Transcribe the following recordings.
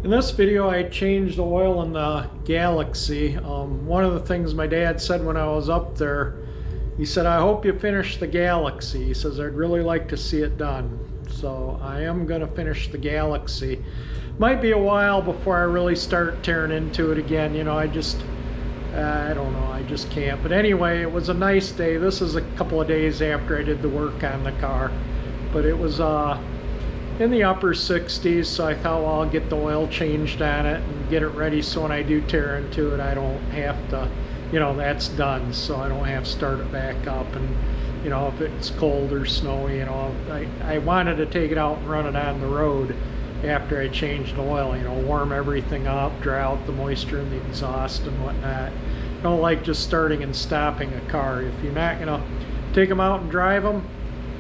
In this video, I changed the oil in the Galaxie. One of the things my dad said when I was up there, he said, I hope you finish the Galaxie. He says, I'd really like to see it done. So I am going to finish the Galaxie. Might be a while before I really start tearing into it again. You know, I don't know, I just can't. But anyway, it was a nice day. This is a couple of days after I did the work on the car. But it was in the upper 60s, so I thought, well, I'll get the oil changed on it and get it ready so when I do tear into it, I don't have to, you know, that's done, so I don't have to start it back up. And, you know, if it's cold or snowy, you know, I wanted to take it out and run it on the road after I changed the oil, you know, warm everything up, dry out the moisture in the exhaust and whatnot. I don't like just starting and stopping a car. If you're not gonna take them out and drive them,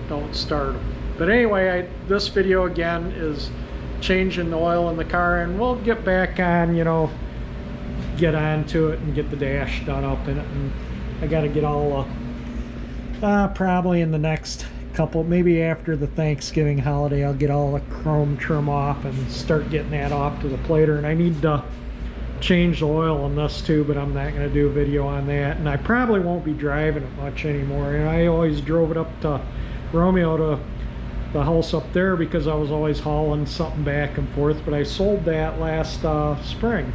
don't start them. But anyway, this video again is changing the oil in the car, and we'll get back on, you know, get onto it and get the dash done up in it. And I got to get all probably in the next couple, maybe after the Thanksgiving holiday, I'll get all the chrome trim off and start getting that off to the plater. And I need to change the oil on this too, but I'm not going to do a video on that. And I probably won't be driving it much anymore. And I always drove it up to Romeo, to the house up there, because I was always hauling something back and forth. But I sold that last spring,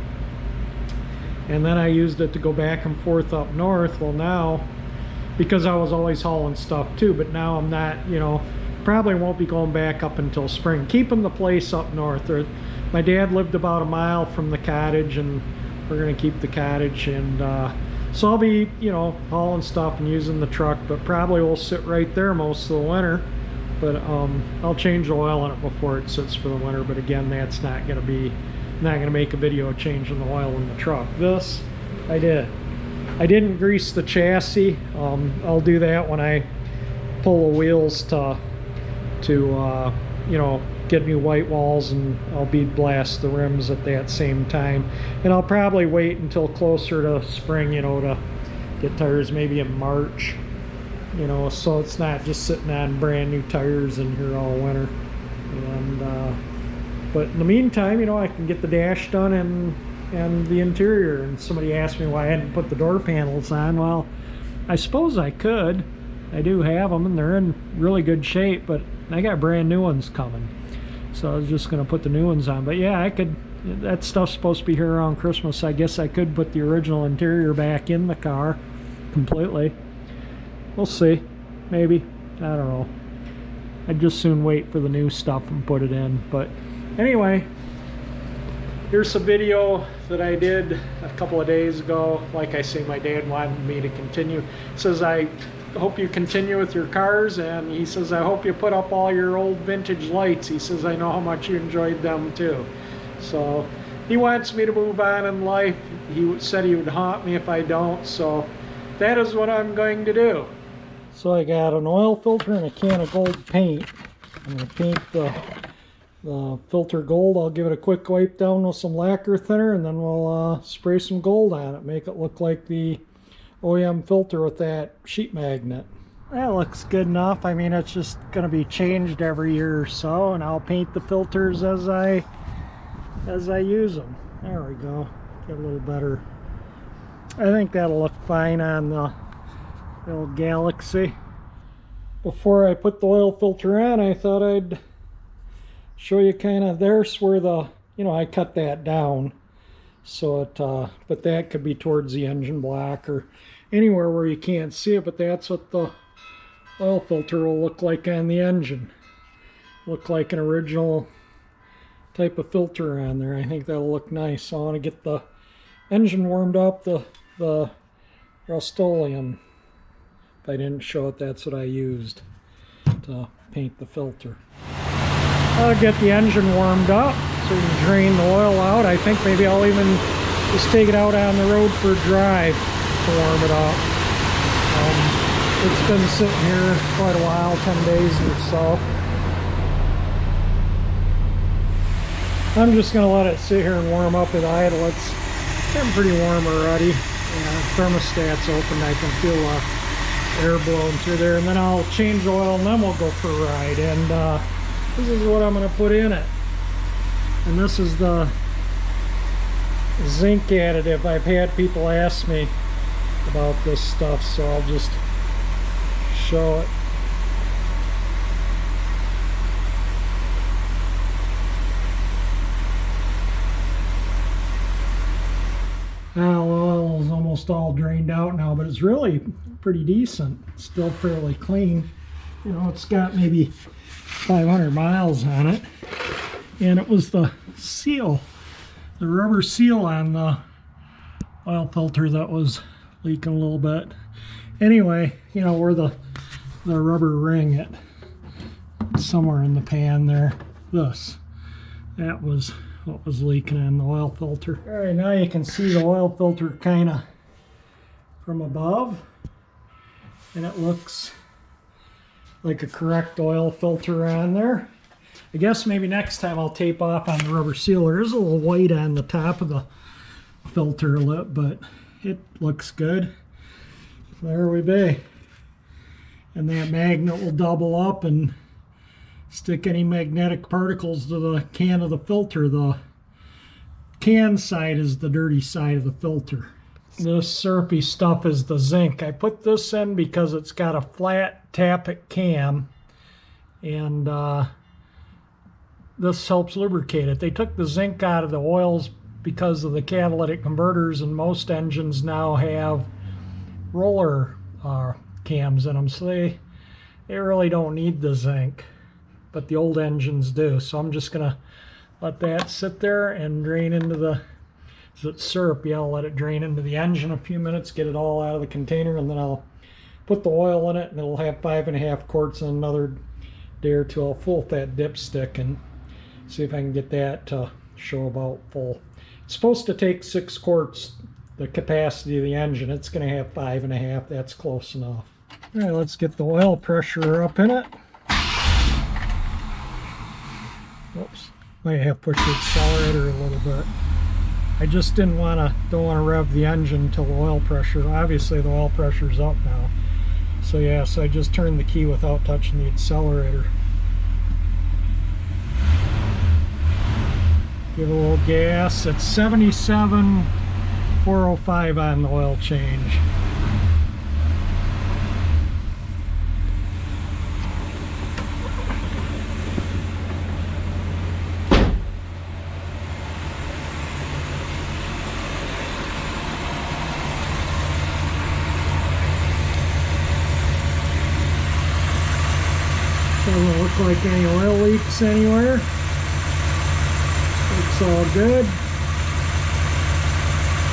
and then I used it to go back and forth up north. Well, now, because I was always hauling stuff too, but now I'm not, you know, probably won't be going back up until spring, keeping the place up north. My dad lived about a mile from the cottage, and we're going to keep the cottage. And so I'll be, you know, hauling stuff and using the truck, but probably will sit right there most of the winter. But I'll change the oil on it before it sits for the winter. But again, that's not going to make a video of changing the oil in the truck. This I didn't grease the chassis. I'll do that when I pull the wheels to you know, get new white walls, and I'll bead blast the rims at that same time. And I'll probably wait until closer to spring, you know, to get tires maybe in March, you know, so it's not just sitting on brand new tires in here all winter. And but in the meantime, you know, I can get the dash done and the interior. And somebody asked me why I hadn't put the door panels on. Well, I suppose I could. I do have them, and they're in really good shape, but I got brand new ones coming, so I was just going to put the new ones on. But yeah, I could. That stuff's supposed to be here around Christmas. I guess I could put the original interior back in the car completely. We'll see. Maybe. I don't know. I'd just soon wait for the new stuff and put it in. But anyway, here's a video that I did a couple of days ago. Like I say, my dad wanted me to continue. He says, I hope you continue with your cars, and he says, I hope you put up all your old vintage lights. He says, I know how much you enjoyed them too. So he wants me to move on in life. He said he would haunt me if I don't, so that is what I'm going to do. So I got an oil filter and a can of gold paint. I'm going to paint the filter gold. I'll give it a quick wipe down with some lacquer thinner, and then we'll spray some gold on it, make it look like the OEM filter with that sheet magnet. That looks good enough. I mean, it's just going to be changed every year or so, and I'll paint the filters as I use them. There we go. Get a little better. I think that'll look fine on the old Galaxie. Before I put the oil filter on, I thought I'd show you kind of, there's where the, you know, I cut that down, so it but that could be towards the engine block or anywhere where you can't see it. But that's what the oil filter will look like on the engine. Look like an original type of filter on there. I think that'll look nice. So I want to get the engine warmed up, the Rust-Oleum. If I didn't show it, that's what I used to paint the filter. I'll get the engine warmed up so we can drain the oil out. I think maybe I'll even just take it out on the road for a drive to warm it up. It's been sitting here quite a while, 10 days or so. I'm just going to let it sit here and warm up at idle. It's getting pretty warm already. Yeah, thermostat's open. I can feel air blowing through there, and then I'll change the oil, and then we'll go for a ride. And this is what I'm going to put in it. And this is the zinc additive. I've had people ask me about this stuff, so I'll just show it. Well, oil is almost all drained out now, but it's really pretty decent. It's still fairly clean. You know, it's got maybe 500 miles on it. And it was the seal, the rubber seal on the oil filter that was leaking a little bit. Anyway, you know, where the rubber ring, it somewhere in the pan there, that was what was leaking in the oil filter. All right, now you can see the oil filter kind of from above, and it looks like a correct oil filter on there. I guess maybe next time I'll tape off on the rubber seal. There's a little white on the top of the filter lip, but it looks good. There we be. And that magnet will double up and stick any magnetic particles to the can of the filter. The can side is the dirty side of the filter. This syrupy stuff is the zinc. I put this in because it's got a flat tappet cam, and this helps lubricate it. They took the zinc out of the oils because of the catalytic converters, and most engines now have roller cams in them, so they really don't need the zinc, but the old engines do. So I'm just gonna let that sit there and drain into the, it's syrup, yeah, I'll let it drain into the engine a few minutes, get it all out of the container, and then I'll put the oil in it, and it'll have 5.5 quarts. In another day or two I'll fill that dipstick and see if I can get that to show about full. It's supposed to take 6 quarts, the capacity of the engine. It's going to have 5.5. That's close enough. All right, let's get the oil pressure up in it. Whoops, might have pushed the accelerator a little bit. I just don't want to rev the engine until the oil pressure. Obviously the oil pressure's up now. So yeah, so I just turned the key without touching the accelerator. Give a little gas. It's 77,405 on the oil change. Doesn't look like any oil leaks anywhere. It's all good.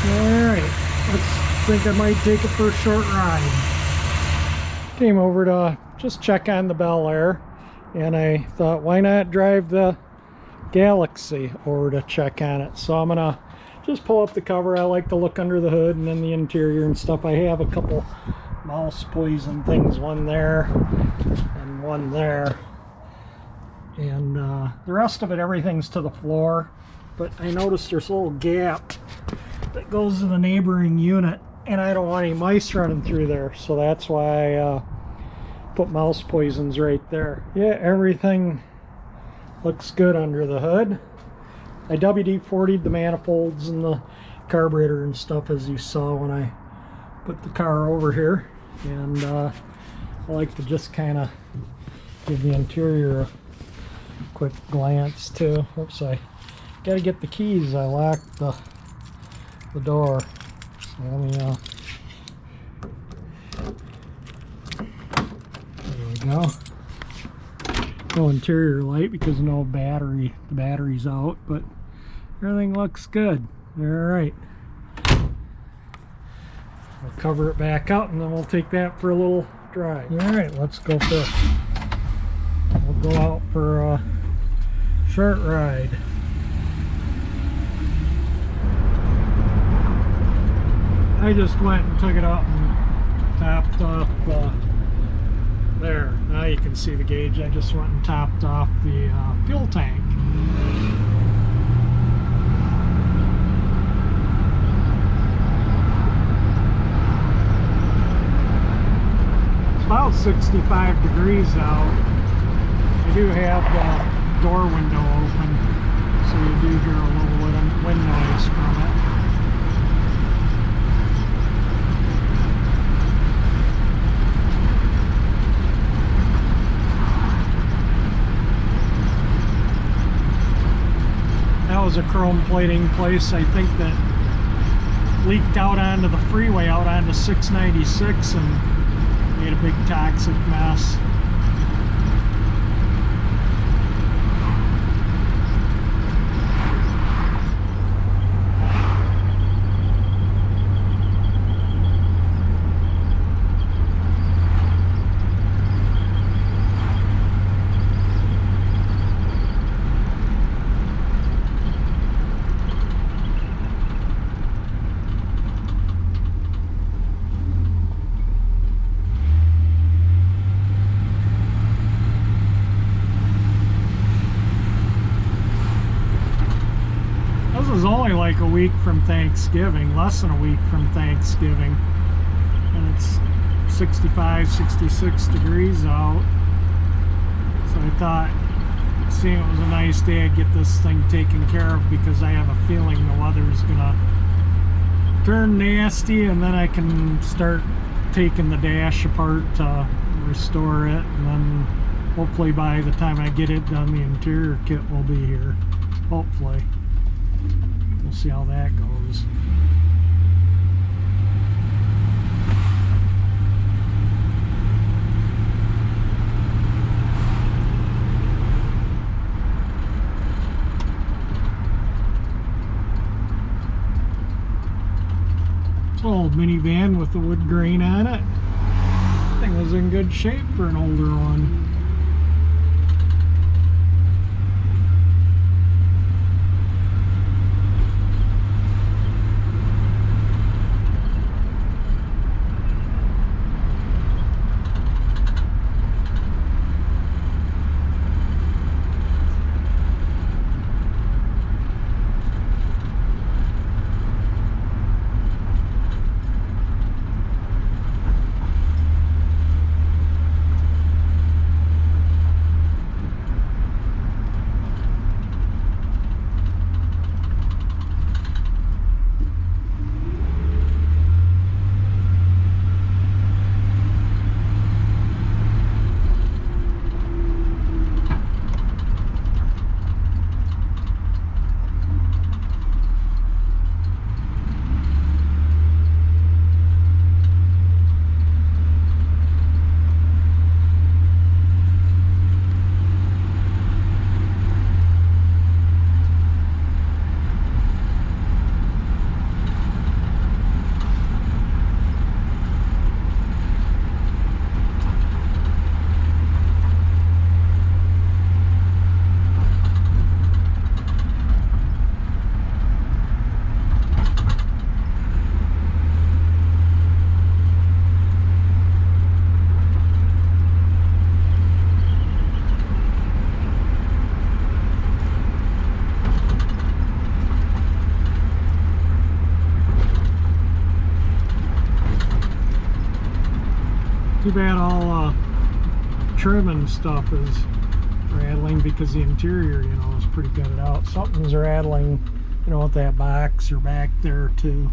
Alright, let's think I might take it for a short ride. Came over to just check on the Bel Air, and I thought, why not drive the Galaxie over to check on it? So I'm gonna just pull up the cover. I like to look under the hood and then the interior and stuff. I have a couple mouse poison things, one there and one there, and the rest of it, everything's to the floor. But I noticed there's a little gap that goes to the neighboring unit, and I don't want any mice running through there, so that's why I put mouse poisons right there. Yeah, everything looks good under the hood. I WD-40'd the manifolds and the carburetor and stuff, as you saw when I put the car over here. And I like to just kind of give the interior a quick glance too. Oops, I gotta get the keys. I locked the door. So let me there we go. No interior light because no battery. The battery's out, but everything looks good. All right. I'll cover it back up and then we'll take that for a little drive. All right, let's go for. We'll go out for a short ride. I just went and took it up and topped off there. Now you can see the gauge. I just went and topped off the fuel tank. It's about 65 degrees out. I do have the door window open, so you do hear a little wind noise from it. That was a chrome plating place, I think, that leaked out onto the freeway, out onto 696, and made a big toxic mess. This is only like a week from Thanksgiving, less than a week from Thanksgiving, and it's 65, 66 degrees out. So I thought, seeing it was a nice day, I'd get this thing taken care of, because I have a feeling the weather's gonna turn nasty, and then I can start taking the dash apart to restore it, and then hopefully by the time I get it done, the interior kit will be here. Hopefully. We'll see how that goes. It's an old minivan with the wood grain on it. Thing was in good shape for an older one. Too bad all trim and stuff is rattling, because the interior, you know, is pretty gutted out. Something's rattling, you know, with that box or back there too.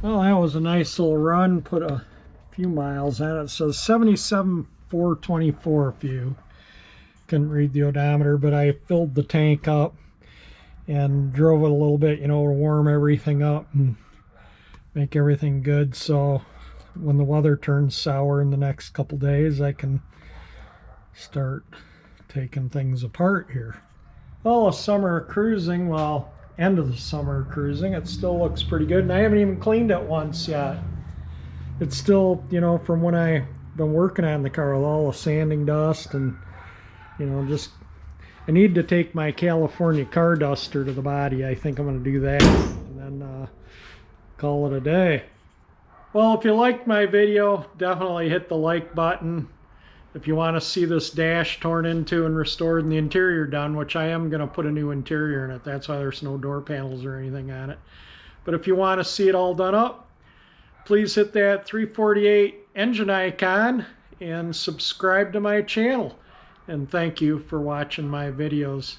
Well, that was a nice little run. Put a few miles on it. So 77,424 if you couldn't read the odometer, but I filled the tank up and drove it a little bit, you know, to warm everything up and make everything good. So when the weather turns sour in the next couple days, I can start taking things apart here. Well, a summer cruising, well, end of the summer cruising, it still looks pretty good, and I haven't even cleaned it once yet. It's still, you know, from when I've been working on the car with all the sanding dust, and, you know, just, I need to take my California car duster to the body. I think I'm going to do that, and then call it a day. Well, if you liked my video, definitely hit the like button. If you want to see this dash torn into and restored and the interior done, which I am going to put a new interior in it, that's why there's no door panels or anything on it. But if you want to see it all done up, please hit that 348 engine icon and subscribe to my channel. And thank you for watching my videos.